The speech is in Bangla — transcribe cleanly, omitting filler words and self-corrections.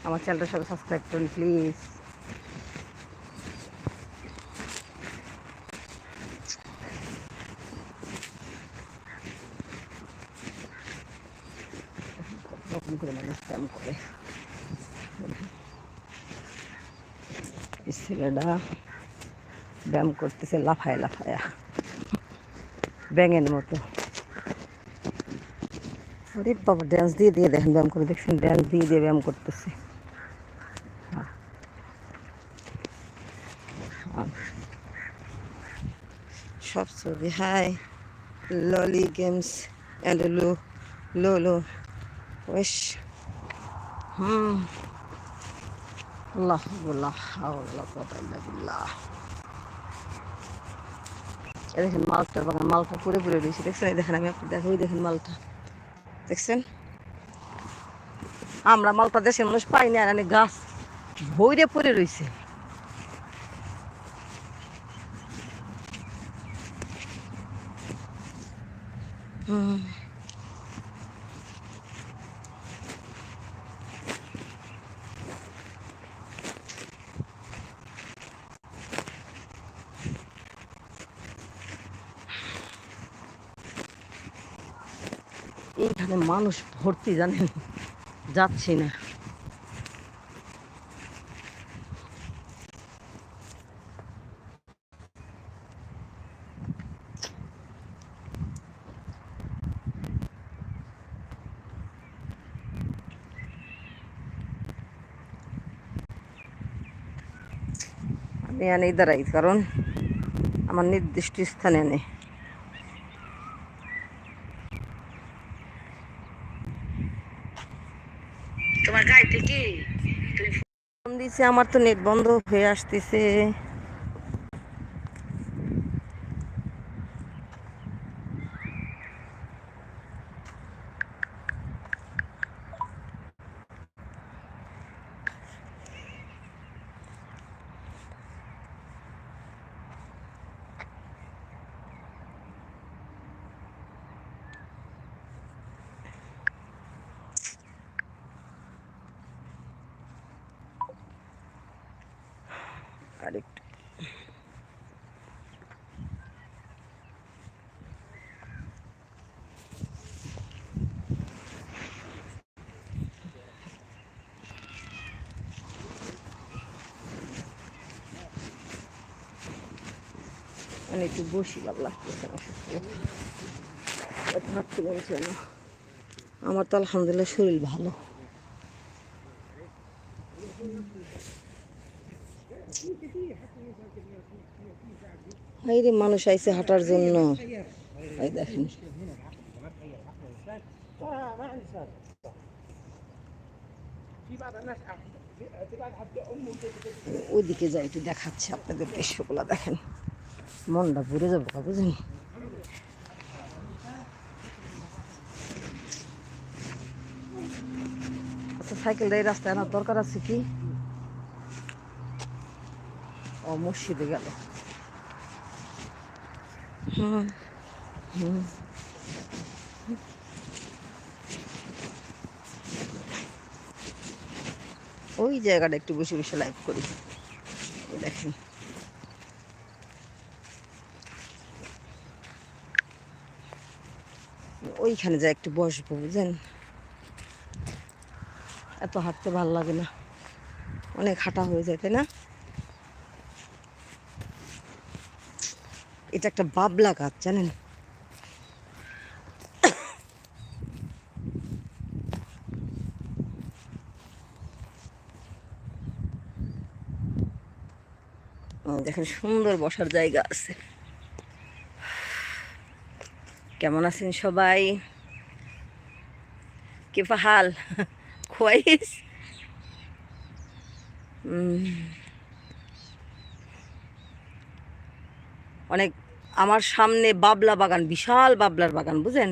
আমার চ্যানেলটা সবাই সাবস্ক্রাইব করুন প্লিজ। রকম করে মানুষ ব্যায়াম করে। ছেলেটা ব্যায়াম করতেছে লাফায় লাফায়া, ব্যাঙের মতো। আরে বাবা, ড্যান্স দিয়ে দিয়ে দেখেন ব্যায়াম করে, দেখছেন? ড্যান্স দিয়ে দিয়ে ব্যায়াম করতেছে। সব ছবি হাই ললি গেমস অ্যান্ড লো ওয়েশ। আল্লাহ আল্লাহ আল্লাহ। দেখেন মালটার বাগান, মালটা পুরে পুরে রয়েছে, দেখছেন? এই দেখেন, আমি আপনি দেখো, ওই দেখেন মালটা, দেখছেন? আমরা মালটা দেশের মানুষ পাই না, আর গাছ ভইরে পড়ে রয়েছে। এইখানে মানুষ ভর্তি, জানেন? যাচ্ছি না। আমি আনেই দাঁড়াই, কারণ আমার নির্দিষ্ট স্থানে নেই। তোমার গাড়িতে কি ফোন দিছে? আমার তো নেট বন্ধ হয়ে আসতেছে। আরেকটু মানে একটু বসি, ভালো লাগতেছে না। আমার তো আলহামদুলিল্লাহ শরীর ভালো। এই রে, মানুষ আইছে হাঁটার জন্য, এই দেখেন। ওইদিকে যাই, একটু দেখাচ্ছে আপনাদের দৃশ্যগুলো দেখেন, মনটা ভরে যাবো, বুঝলেন? আচ্ছা, সাইকেলটা এই রাস্তায় আনার দরকার আছে কি? ও মসজিদে গেল। ওই জায়গাটা একটু বসে বসে লাইভ করি, দেখেন। ওইখানে যা একটু বসবো, বুঝলেন? এত হাঁটতে ভালো লাগে না, অনেক হাঁটা হয়ে যায়, তাই না? এটা একটা বাবলা গাছ, জানেন? দেখেন, সুন্দর বসার জায়গা আছে। কেমন আছেন সবাই? কিফা হাল? কোয়াইস? অনেক। আমার সামনে বাবলা বাগান, বিশাল বাবলার বাগান, বুঝেন?